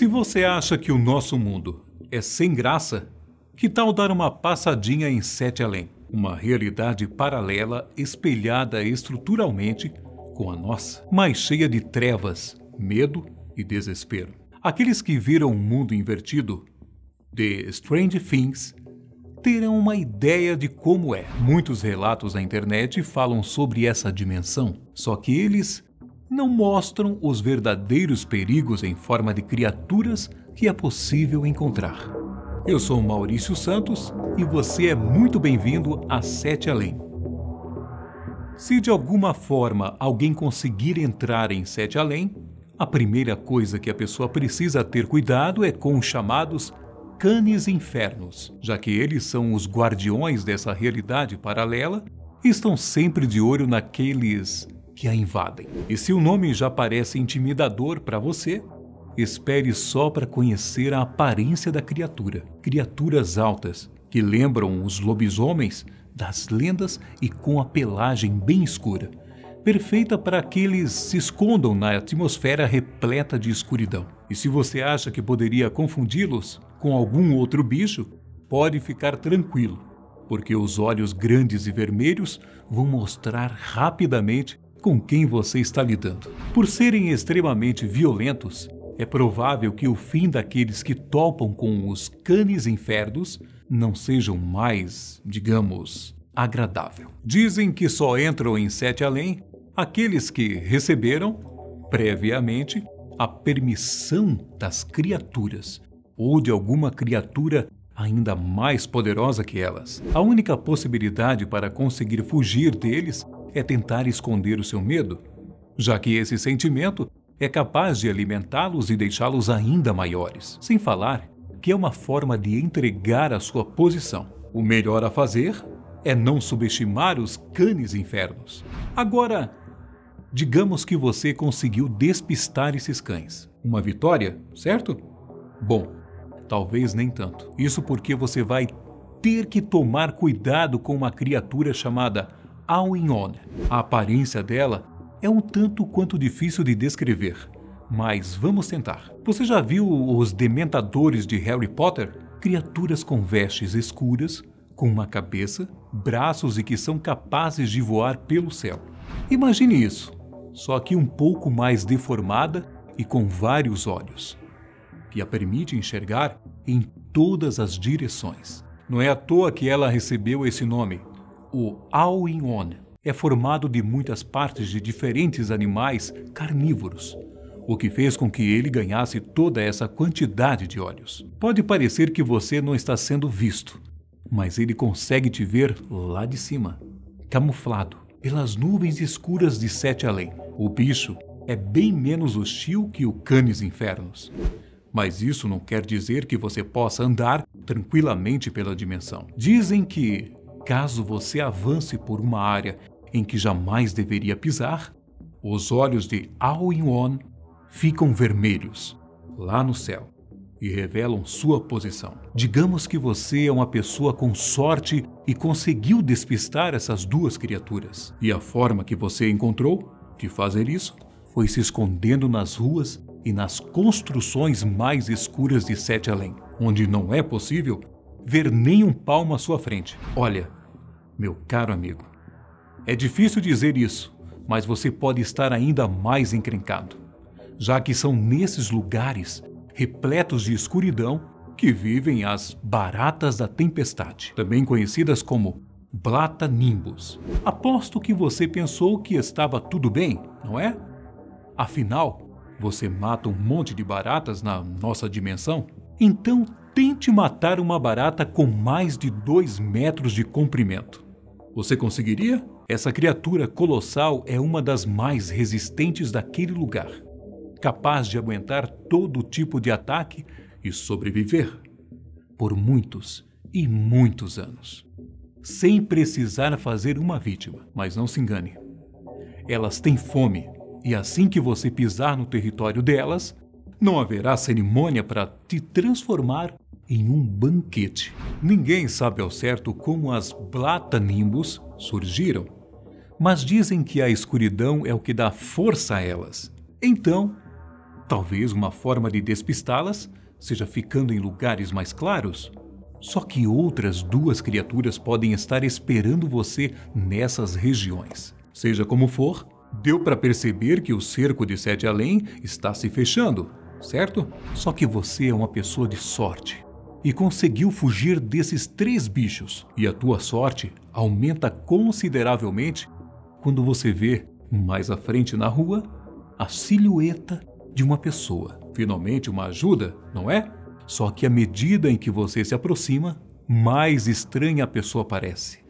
Se você acha que o nosso mundo é sem graça, que tal dar uma passadinha em Sete Além? Uma realidade paralela espelhada estruturalmente com a nossa, mas cheia de trevas, medo e desespero. Aqueles que viram um mundo invertido, The Strange Things, terão uma ideia de como é. Muitos relatos na internet falam sobre essa dimensão, só que eles não mostram os verdadeiros perigos em forma de criaturas que é possível encontrar. Eu sou Maurício Santos e você é muito bem-vindo a Sete Além. Se de alguma forma alguém conseguir entrar em Sete Além, a primeira coisa que a pessoa precisa ter cuidado é com os chamados Canis Infernos, já que eles são os guardiões dessa realidade paralela e estão sempre de olho naqueles que a invadem. E se o nome já parece intimidador para você, espere só para conhecer a aparência da criatura. Criaturas altas, que lembram os lobisomens das lendas e com a pelagem bem escura, perfeita para que eles se escondam na atmosfera repleta de escuridão. E se você acha que poderia confundi-los com algum outro bicho, pode ficar tranquilo, porque os olhos grandes e vermelhos vão mostrar rapidamente com quem você está lidando. Por serem extremamente violentos, é provável que o fim daqueles que topam com os Canis Infernos não sejam mais, digamos, agradável. Dizem que só entram em Sete Além aqueles que receberam, previamente, a permissão das criaturas, ou de alguma criatura ainda mais poderosa que elas. A única possibilidade para conseguir fugir deles é tentar esconder o seu medo, já que esse sentimento é capaz de alimentá-los e deixá-los ainda maiores. Sem falar que é uma forma de entregar a sua posição. O melhor a fazer é não subestimar os Canis Infernos. Agora, digamos que você conseguiu despistar esses cães. Uma vitória, certo? Bom, talvez nem tanto. Isso porque você vai ter que tomar cuidado com uma criatura chamada All-in-One. A aparência dela é um tanto quanto difícil de descrever, mas vamos tentar. Você já viu os Dementadores de Harry Potter? Criaturas com vestes escuras, com uma cabeça, braços e que são capazes de voar pelo céu. Imagine isso, só que um pouco mais deformada e com vários olhos, que a permite enxergar em todas as direções. Não é à toa que ela recebeu esse nome, o All-in-One. É formado de muitas partes de diferentes animais carnívoros, o que fez com que ele ganhasse toda essa quantidade de olhos. Pode parecer que você não está sendo visto, mas ele consegue te ver lá de cima, camuflado pelas nuvens escuras de Sete Além. O bicho é bem menos hostil que o Canis Infernos, mas isso não quer dizer que você possa andar tranquilamente pela dimensão. Dizem que, caso você avance por uma área em que jamais deveria pisar, os olhos de All-in-One ficam vermelhos lá no céu e revelam sua posição. Digamos que você é uma pessoa com sorte e conseguiu despistar essas duas criaturas. E a forma que você encontrou de fazer isso foi se escondendo nas ruas e nas construções mais escuras de Sete Além, onde não é possível ver nem um palmo à sua frente. Olha, meu caro amigo, é difícil dizer isso, mas você pode estar ainda mais encrencado, já que são nesses lugares repletos de escuridão que vivem as baratas da tempestade, também conhecidas como Blatta Nimbus. Aposto que você pensou que estava tudo bem, não é? Afinal, você mata um monte de baratas na nossa dimensão? Então tente matar uma barata com mais de 2 metros de comprimento. Você conseguiria? Essa criatura colossal é uma das mais resistentes daquele lugar, capaz de aguentar todo tipo de ataque e sobreviver por muitos e muitos anos, sem precisar fazer uma vítima. Mas não se engane, elas têm fome e assim que você pisar no território delas, não haverá cerimônia para te transformar em um banquete. Ninguém sabe ao certo como as Blatta Nimbus surgiram, mas dizem que a escuridão é o que dá força a elas. Então, Talvez uma forma de despistá-las seja ficando em lugares mais claros. Só que outras duas criaturas podem estar esperando você nessas regiões. Seja como for, deu para perceber que o cerco de Sete Além está se fechando, certo? Só que você é uma pessoa de sorte e conseguiu fugir desses 3 bichos. E a tua sorte aumenta consideravelmente quando você vê, mais à frente na rua, a silhueta de uma pessoa. Finalmente uma ajuda, não é? Só que à medida em que você se aproxima, mais estranha a pessoa parece.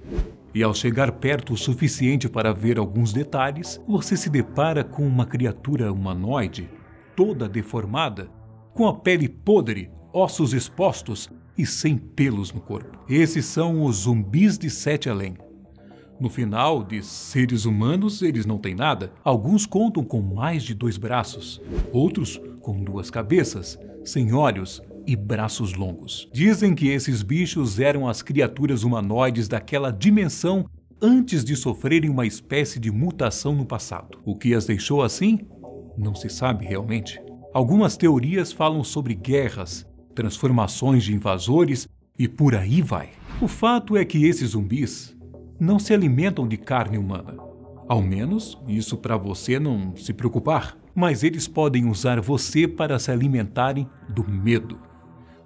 E ao chegar perto o suficiente para ver alguns detalhes, você se depara com uma criatura humanoide, toda deformada, com a pele podre, ossos expostos e sem pelos no corpo. Esses são os zumbis de Sete Além. No final, de seres humanos, eles não têm nada. Alguns contam com mais de 2 braços, outros com 2 cabeças, sem olhos e braços longos. Dizem que esses bichos eram as criaturas humanoides daquela dimensão antes de sofrerem uma espécie de mutação no passado. O que as deixou assim? Não se sabe realmente. Algumas teorias falam sobre guerras, transformações de invasores e por aí vai. O fato é que esses zumbis não se alimentam de carne humana. Ao menos, isso para você não se preocupar. Mas eles podem usar você para se alimentarem do medo.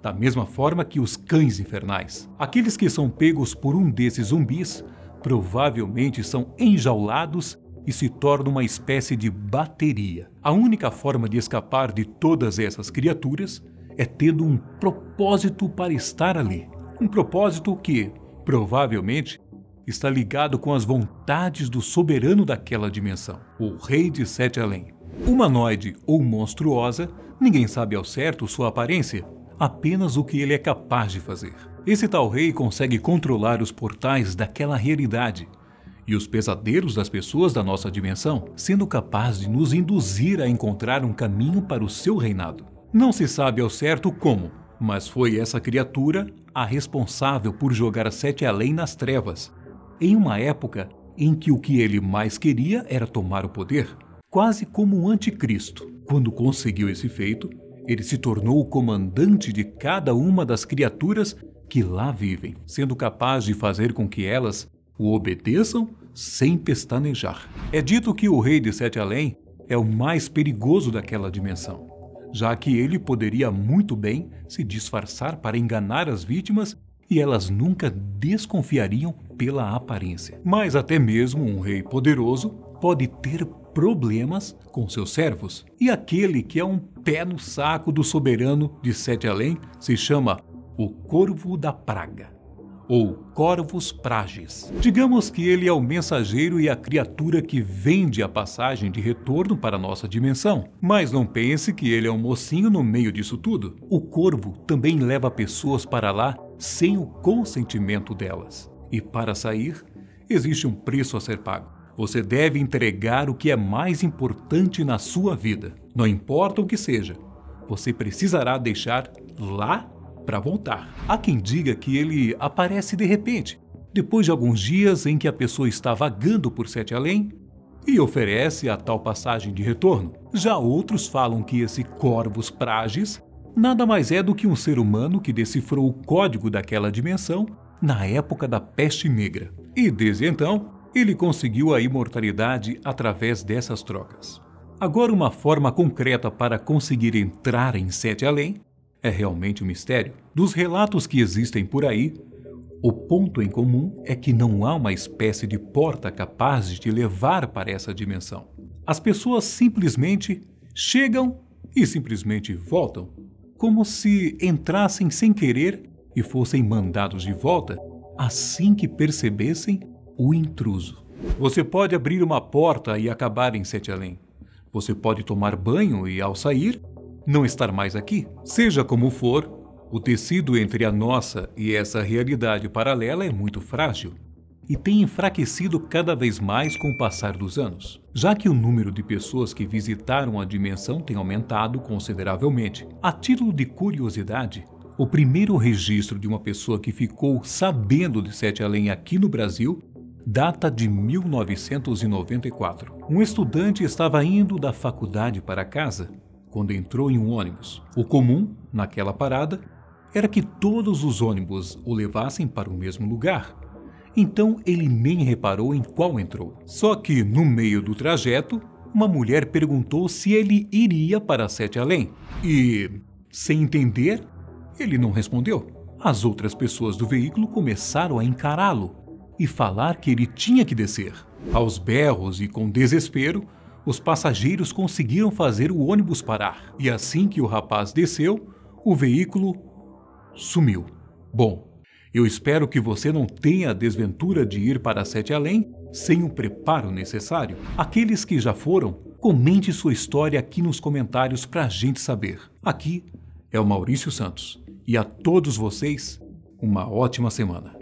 Da mesma forma que os cães infernais. Aqueles que são pegos por um desses zumbis provavelmente são enjaulados e se tornam uma espécie de bateria. A única forma de escapar de todas essas criaturas é tendo um propósito para estar ali. Um propósito que, provavelmente, está ligado com as vontades do soberano daquela dimensão, o Rei de Sete Além. Humanoide ou monstruosa, ninguém sabe ao certo sua aparência, apenas o que ele é capaz de fazer. Esse tal rei consegue controlar os portais daquela realidade e os pesadelos das pessoas da nossa dimensão, sendo capaz de nos induzir a encontrar um caminho para o seu reinado. Não se sabe ao certo como, mas foi essa criatura a responsável por jogar Sete Além nas trevas, em uma época em que o que ele mais queria era tomar o poder, quase como um anticristo. Quando conseguiu esse feito, ele se tornou o comandante de cada uma das criaturas que lá vivem, sendo capaz de fazer com que elas o obedeçam sem pestanejar. É dito que o Rei de Sete Além é o mais perigoso daquela dimensão, já que ele poderia muito bem se disfarçar para enganar as vítimas e elas nunca desconfiariam pela aparência. Mas até mesmo um rei poderoso pode ter problemas com seus servos. E aquele que é um pé no saco do soberano de Sete Além se chama o Corvo da Praga, ou Corvus Prages. Digamos que ele é o mensageiro e a criatura que vende a passagem de retorno para a nossa dimensão. Mas não pense que ele é um mocinho no meio disso tudo. O corvo também leva pessoas para lá sem o consentimento delas. E para sair, existe um preço a ser pago. Você deve entregar o que é mais importante na sua vida. Não importa o que seja, você precisará deixar lá para voltar. Há quem diga que ele aparece de repente, depois de alguns dias em que a pessoa está vagando por Sete Além e oferece a tal passagem de retorno. Já outros falam que esse Corvus Prages nada mais é do que um ser humano que decifrou o código daquela dimensão na época da Peste Negra. E desde então, ele conseguiu a imortalidade através dessas trocas. Agora, uma forma concreta para conseguir entrar em Sete Além é realmente um mistério. Dos relatos que existem por aí, o ponto em comum é que não há uma espécie de porta capaz de te levar para essa dimensão. As pessoas simplesmente chegam e simplesmente voltam, como se entrassem sem querer e fossem mandados de volta assim que percebessem o intruso. Você pode abrir uma porta e acabar em Sete Além. Você pode tomar banho e, ao sair, não estar mais aqui. Seja como for, o tecido entre a nossa e essa realidade paralela é muito frágil e tem enfraquecido cada vez mais com o passar dos anos, já que o número de pessoas que visitaram a dimensão tem aumentado consideravelmente. A título de curiosidade, o primeiro registro de uma pessoa que ficou sabendo de Sete Além aqui no Brasil data de 1994. Um estudante estava indo da faculdade para casa quando entrou em um ônibus. O comum, naquela parada, era que todos os ônibus o levassem para o mesmo lugar. Então ele nem reparou em qual entrou. Só que, no meio do trajeto, uma mulher perguntou se ele iria para Sete Além. E, sem entender, ele não respondeu. As outras pessoas do veículo começaram a encará-lo e falar que ele tinha que descer. Aos berros e com desespero, os passageiros conseguiram fazer o ônibus parar. E assim que o rapaz desceu, o veículo sumiu. Bom, eu espero que você não tenha a desventura de ir para Sete Além sem o preparo necessário. Aqueles que já foram, comente sua história aqui nos comentários para a gente saber. Aqui é o Maurício Santos. E a todos vocês, uma ótima semana.